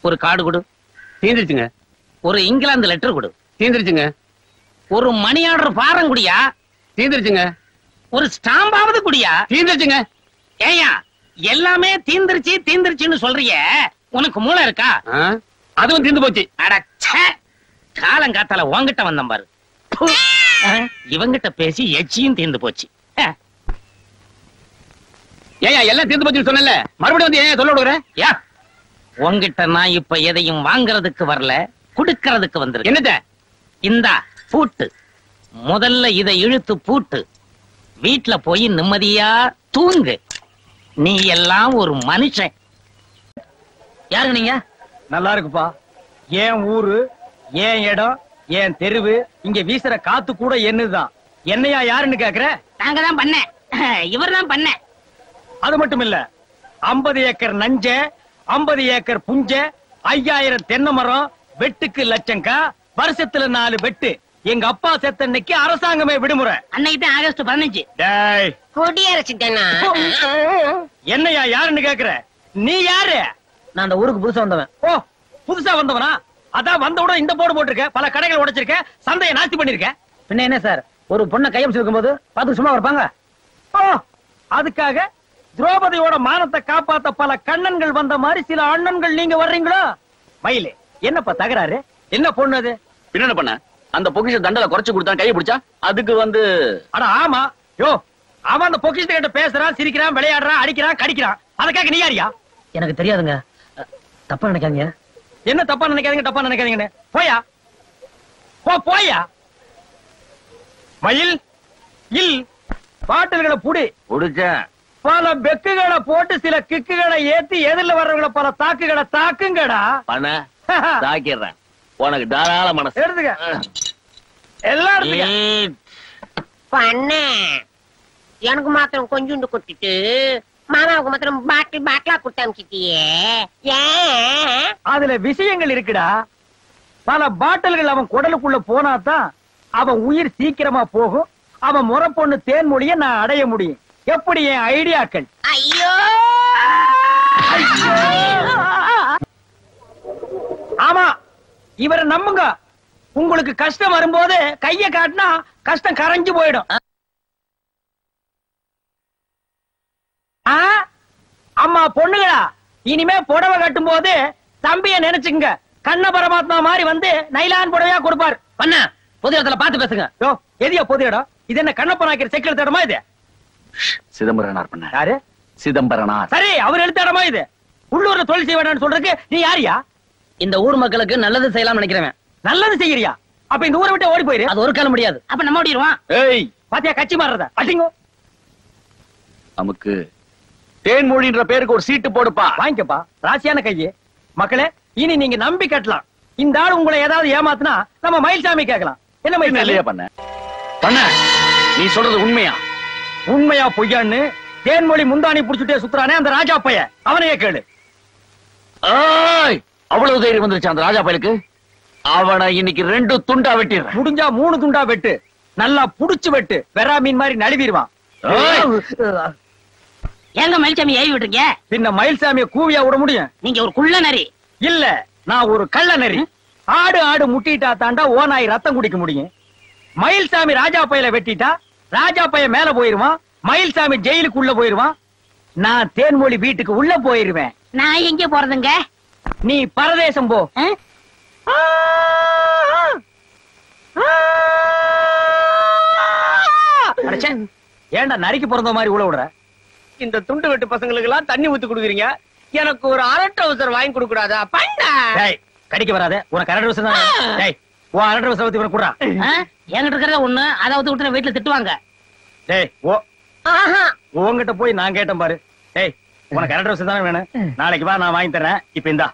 ஒரு கார்டு கொடு. தீந்துருச்சுங்க. ஒரு இங்கிலாந்து லெட்டர் கொடு. தீந்துருச்சுங்க. ஒரு மணி ஆர்டர் பாரம் குடியா. தீந்துருச்சுங்க. ஒரு ஸ்டாம்பாவது குடியா. தீந்துருச்சுங்க. ஏயா எல்லாமே தீந்துருச்சு தீந்துருச்சுன்னு சொல்றிய, உனக்கு மூளை இருக்கா? அதுவும் தீந்து போச்சு. அடச்சே, காலங்காத்தால உன்கிட்ட வந்தம் பாரு. இவங்கிட்ட பேசி எச்சியும் தீர்ந்து போச்சு. ஏயா எல்லாம் தீந்து போச்சுன்னு சொன்னல, மறுபடியும் வந்து ஏன் சொல்ல விடுற? யா, உன்கிட்ட நான் இப்ப எதையும் வாங்குறதுக்கு வரல, குடுக்கறதுக்கு வந்திருக்கேன். என்னத்த? இந்தா பூட்டு. முதல்ல இதை இழுத்து பூட்டு. வீட்டுல போய் நிம்மதியா தூங்கு. நீ எல்லாம் ஒரு மனுஷன். யாருங்க நீங்க? நல்லா இருக்குப்பா. ஏன் ஊரு, ஏன் இடம், ஏன் தெருவு, இங்க வீசுற காத்து கூட என்னதுதான். என்னையா யாருன்னு கேக்குற? நாங்க தான் பண்ண, இவர் தான் பண்ண. அது மட்டும் இல்ல, 50 ஏக்கர் நஞ்ச, 50 ஏக்கர் புஞ்ச, 5000 தென்னை மரம், வெட்டுக்கு லட்சங்கா, வருஷத்துல 4 வெட்டு. எங்க அப்பா செத்த அன்னைக்கு அரசாங்கமே விடுமுறை. அன்னைக்கு தான் ஆகஸ்ட் 15. டேய், கொடியரசு தானா? என்னையா யாருன்னு கேக்குற? நீ யாரு? நான் அந்த ஊருக்கு புதுசா வந்தவன். ஓ, புதுசா வந்தவனா? அதான் வந்தவுடன் இந்த போர்டு போட்டிருக்க, பல கடைகள் உடைச்சிருக்க, சந்தையை நாஸ்தி பண்ணிருக்க. பின்ன என்ன சார், ஒரு பொண்ணை கையம் இருக்கும் போது பார்த்து சும்மா இருப்பாங்க? ஓ, அதுக்காக திரௌபதியோட மானத்தை காப்பாத்த பல கண்ணன்கள் வந்த மாதிரி சில அண்ணன்கள் நீங்க வர்றீங்களோ? மயிலே, என்னப்பா தகராறு? என்ன பொண்ணு அது? என்ன பண்ண? அந்த பொக்கிஷ தண்டலை குறைச்சு கொடுத்தா கையை பிடிச்சா அதுக்கு வந்து. அட ஆமா, யோ, அவன் அந்த பொக்கிஷத்தை கிட்ட பேசுறான், சிரிக்கிறான், விளையாடுறான், அடிக்கிறான், கடிக்கிறான். அதுக்காக நீ யாரியா? எனக்கு தெரியாதுங்க, தப்பா நினைக்காதீங்க. என்ன தப்பா நினைக்காதீங்க, தப்பா நினைக்காதீங்கன்னு போயா, போயா. மயில் இல் பாட்டில்களை புடி. பிடிச்சேன். பல பெக்குகளை போட்டு சில கிக்குகளை ஏத்தி எதிரில வர்றவங்களை பல தாக்குகளை தாக்குங்கடா. பண்ண தாக்கிடுறேன். உனக்கு தாராள மனசு. எடுத்துக்க, எல்லாரும் பண்ண. எனக்கு மாத்திரம் கொஞ்சோண்டு கொட்டிட்டு மாமாவுக்கு மாத்திரம் பாட்டில் பாட்டிலா கொடுத்து அமிச்சிட்டியே. ஏன்? அதுல விஷயங்கள் இருக்குடா. பல பாட்டில்கள் அவன் குடலுக்குள்ள போனாதான் அவன் உயிர் சீக்கிரமா போகும். அவன் முறை பொண்ணு தேன்மொழிய நான் அடைய முடியும். எப்படி என் ஐடியாக்கள்? ஐயோ, ஆமா, இவரை நம்புங்க. உங்களுக்கு கஷ்டம் வரும்போது கைய காட்டினா கஷ்டம் கரைஞ்சு போயிடும். அம்மா பொண்ணுங்களா, இனிமே புடவை கட்டும் போது தம்பிய நினைச்சுங்க. கண்ண பரமாத்மா மாதிரி வந்து நைலான் புடவையா கொடுப்பாரு. பண்ண பொது இடத்துல பார்த்து பேசுங்க. யோ, எதியா பொது இடம்? இது என்ன கண்ணப்ப நாக்கிற செக்கில் தடமா இது? சிதம்பரனார் பண்ண. யாரு? சிதம்பரனார். சரி, அவர் எழுத்த இடமா இது? உள்ளூர்ல தொழில் செய்ய வேண்டாம்னு சொல்றதுக்கு நீ யாரியா? இந்த ஊர் மக்களுக்கு நல்லது செய்யலாம் நினைக்கிறேன். நல்லது செய்யறியா? அப்ப இந்த ஊரை விட்டு ஓடி போயிரு. அது ஒரு காலம் முடியாது. அப்ப நம்ம ஓடிடுவான். ஏய், பாத்தியா கட்சி மாறுறத? அடிங்கோ. நமக்கு தேன்மொழின்ற பேருக்கு ஒரு சீட்டு போடுப்பா. வாங்கிக்கப்பா, ராசியான கையே. மக்களே, இனி நீங்க நம்பி கட்டலாம். இந்த ஆள் உங்களை ஏதாவது ஏமாத்துனா நம்ம மயில்சாமி கேட்கலாம். என்ன மயில்சாமி? பண்ண பண்ண நீ சொல்றது உண்மையா? உண்மையா பொய்யான்னு தேன்மொழி முந்தானி புடிச்சுட்டே சுத்துறானே அந்த ராஜா பைய, அவனையே கேளு. அவ்வளவு தைரியம் வந்துருச்சு அந்த ராஜா பயலுக்கு. அவனை இன்னைக்கு 2 துண்டா வெட்டிடுறேன். முடிஞ்சா 3 துண்டா வெட்டு. நல்லா புடிச்சு வெட்டு. வெறா மீன் மாதிரி நழுவிடுவான். எங்க மயில்சாமி ஏவி விட்டுருங்க? பின்ன மயில்சாமிய கூவியா விட முடியும்? நீங்க ஒரு குள்ள நரி. இல்ல, நான் ஒரு கள்ள நரி. ஆடு முட்டிட்டா தாண்டா ஓநாய் ரத்தம் குடிக்க முடியும். மயில்சாமி ராஜா பையில வெட்டிட்டா ராஜா பைய மேல போயிருவான், மயில்சாமி ஜெயிலுக்குள்ள போயிருவான். நான் தேன்மொழி வீட்டுக்கு உள்ள போயிருவேன். நான் எங்க போறதுங்க? நீ பரதேசம் போ. ஏண்டா நரிக்கு பிறந்த மாதிரி உள்ள விடுற? இந்த துண்டு வெட்டு பசங்களுக்கு எல்லாம் தண்ணி ஊத்தி குடுக்குறீங்க, எனக்கு ஒரு அரை ட்ரவுசர் வாங்கி கொடுக்க கூடாதா? கடிக்க வராத, உனக்கு அரை ட்ரவுசர் தான். உன் அரை ட்ரவுசர் ஊத்தி குடுறா. என்கிட்ட இருக்கிறத ஒண்ணு, அதாவது விட்டு வீட்டுல திட்டுவாங்க. உங்ககிட்ட போய் நான் கேட்டேன் பாரு. உனக்கு அரை ட்ரவுசர் தானே வேணும்? நாளைக்கு வா, நான் வாங்கி தரேன். இப்ப இந்தா.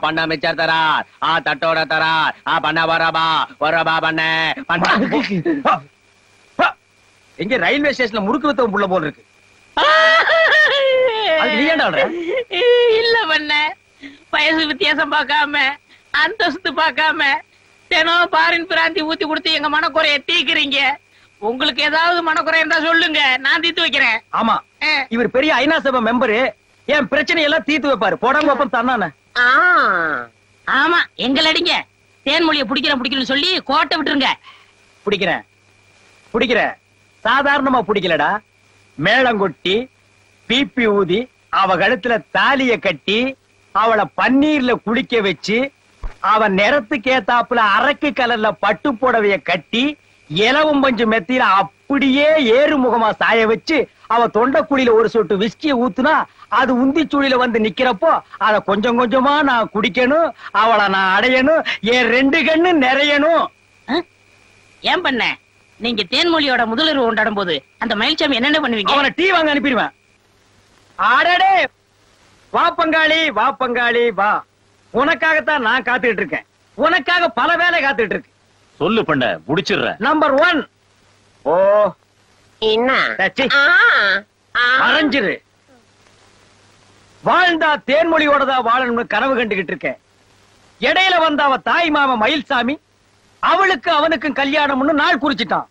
பண்ண மிச்சர் தரார், தட்டோட தரார், பண்ண வரபா வரபா பண்ண. எங்க ரயில்வே ஸ்டேஷன்ல முறுக்கு வித்தவன் புள்ள போல இருக்கு. நீ ஏன்டா இல்ல பண்ண, வயசு வித்தியாசம் பார்க்காம, அந்தஸ்து பார்க்காம தினம் பாரின் பிராந்தி ஊத்தி கொடுத்து எங்க மனக்குறைய தீக்குறீங்க. உங்களுக்கு ஏதாவது மனக்குறை இருந்தா சொல்லுங்க, நான் தீர்த்து வைக்கிறேன். ஆமா, இவர் பெரிய ஐநா சபை மெம்பரு. என் பிரச்சனையெல்லாம் தீர்த்து வைப்பாரு. போடாங்கப்பம் தன்னானே. ஆ. ஆமா எங்களை அடிங்க. தேன்மொழியை பிடிக்கிறேன்னு சொல்லி கோட்டை விட்டுருங்க. பிடிக்கிறேன் சாதாரணமா பிடிக்கலடா. மேளங்கொட்டி பீப்பி ஊதி அவ கழுத்துல தாலிய கட்டி அவளை பன்னீர்ல குளிக்க வச்சு அவன் நிறத்துக்கு ஏத்தாப்புல அரக்கு கலர்ல பட்டு புடவைய கட்டி இலவம் பஞ்சு மெத்தியில அப்படியே ஏறு முகமா சாய வச்சு அவ தொண்டைக்குழியில ஒரு சொட்டு விஸ்கிய ஊத்துனா அது உந்திச்சூழில வந்து நிக்கிறப்போ அத கொஞ்சம் கொஞ்சமா நான் குடிக்கணும், அவளை நான் அடையணும், என் 2 கண்ணு நிறையணும். ஏன் பண்ண நீங்க தேன்மொழியோட முதலிரவு கொண்டாடும் போது அந்த மயில்சாமி என்னென்ன பண்ணுவீங்க? அவனை டீ வாங்க அனுப்பிடுவேன். ஆடடே வா பங்காளி வா. உனக்காகத்தான் நான் காத்துட்டு இருக்கேன். உனக்காக பல வேலை காத்துட்டு இருக்கு. சொல்லு பண்ண முடிச்சிடுற. நம்பர் 1. ஓ என்ன? டச்சி. ஆ. ஆ. மறைஞ்சிரு. வாழ்ந்தா தேன்மொழியோடதா வாழணும்னு கனவு கண்டுகிட்டு இருக்கேன். இடையில வந்த அவ தாய் மாமா மயில்சாமி அவளுக்கு அவனுக்கும் கல்யாணம்னு நாள் குறிச்சிட்டான்.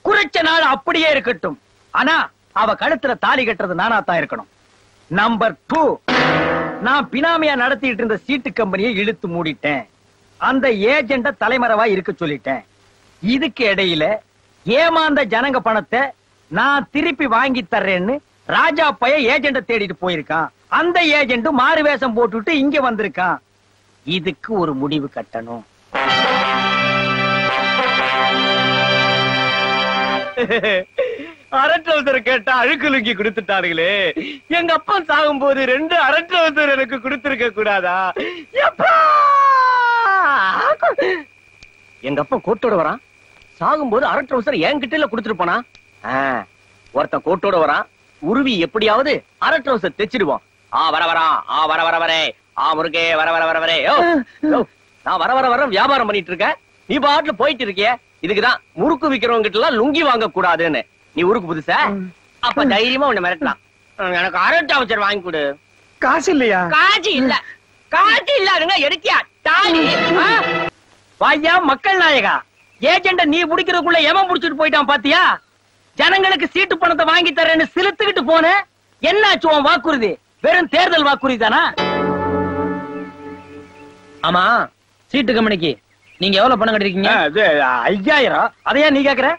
குறிச்ச நாள் அப்படியே இருக்கட்டும். ஆனா அவ கழுத்துல தாலி கட்டுறது நானா தான் இருக்கணும். நம்பர் 2. நான் பினாமியா நடத்திட்டு இருந்த சீட்டு கம்பெனியை இழுத்து மூடிட்டேன். அந்த ஏஜெண்ட தலைமறைவா இருக்க சொல்லிட்டேன். இதுக்கு இடையில ஏமாந்த ஜனங்க பணத்தை நான் திருப்பி வாங்கி தர்றேன்னு ராஜா பைய ஏஜெண்ட தேடிட்டு போயிருக்கான். அந்த ஏஜெண்ட் மாறு வேஷம் போட்டுட்டு இங்க வந்திருக்கான். இதுக்கு ஒரு முடிவு கட்டணும். அரட்டவசர கேட்டா அழுக்குலுக்கி கொடுத்துட்டாருங்களே. எங்க அப்பா சாகும் போது 2 அரட்டவசர் எனக்கு கொடுத்திருக்க கூடாதா? எங்க அப்பா கோட்டோட வரான். சாகும்போது அரட்டவசர் என்கிட்ட கொடுத்துட்டு போனா. ஒருத்தன் கோட்டோட வரான். உருவி எப்படியாவது அரட்டவசர் தைச்சிடுவான். வர வரே. முருகே வர வரே. நான் வர வியாபாரம் பண்ணிட்டு இருக்கேன். நீ பாட்டுல போயிட்டு இருக்கிய. இதுக்குதான் முறுக்கு விக்கிறவங்க கிட்ட எல்லாம் லுங்கி வாங்க கூடாதுன்னு. நீ ஊருக்கு புதுசா? அப்ப தைரியமா உன்னை மிரட்டலாம். எனக்கு அரட்டை வச்சர் வாங்கி கொடு. காசு இல்லையா? காசு இல்லாதுங்க எடுக்கியா தாலி? வாயா மக்கள் நாயகா, ஏஜெண்ட நீ புடிக்கிறதுக்குள்ள எவன் புடிச்சிட்டு போயிட்டான் பாத்தியா? ஜனங்களுக்கு சீட்டு பணத்தை வாங்கி தரேன்னு சிலுத்துக்கிட்டு போன. என்னாச்சு உன் வாக்குறுதி? வெறும் தேர்தல் வாக்குறுதி தானா? ஆமா, சீட்டு கம்பெனிக்கு நீங்க எவ்வளவு பணம் கட்டிருக்கீங்க? 5000. அதையா நீ கேக்குற?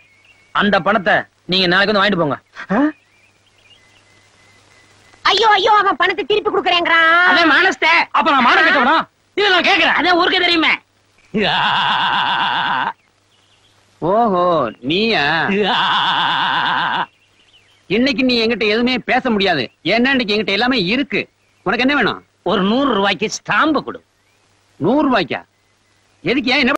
அந்த பணத்தை நீங்க நாளைக்கு வந்து வாங்கிட்டு போங்க. ஐயோ அவன் பணத்தை திருப்பி கொடுக்கறேங்கறான். அவன் மானஸ்தே. அப்ப நான் மானம் கட்டவனா? இது நான் கேக்குறேன். அதான் ஊருக்கு தெரியுமே. ஓஹோ நீயா? இன்னைக்கு நீ என்கிட்ட எதுவுமே பேச முடியாது. ஏன்னா இன்னைக்கு என்கிட்ட எல்லாமே இருக்கு. உனக்கு என்ன வேணும்? ஒரு 100 ரூபாய்க்கு ஸ்டாம்பு கொடு. 100 ரூபாய்க்கா? எதுக்கு? ஏன்? என்ன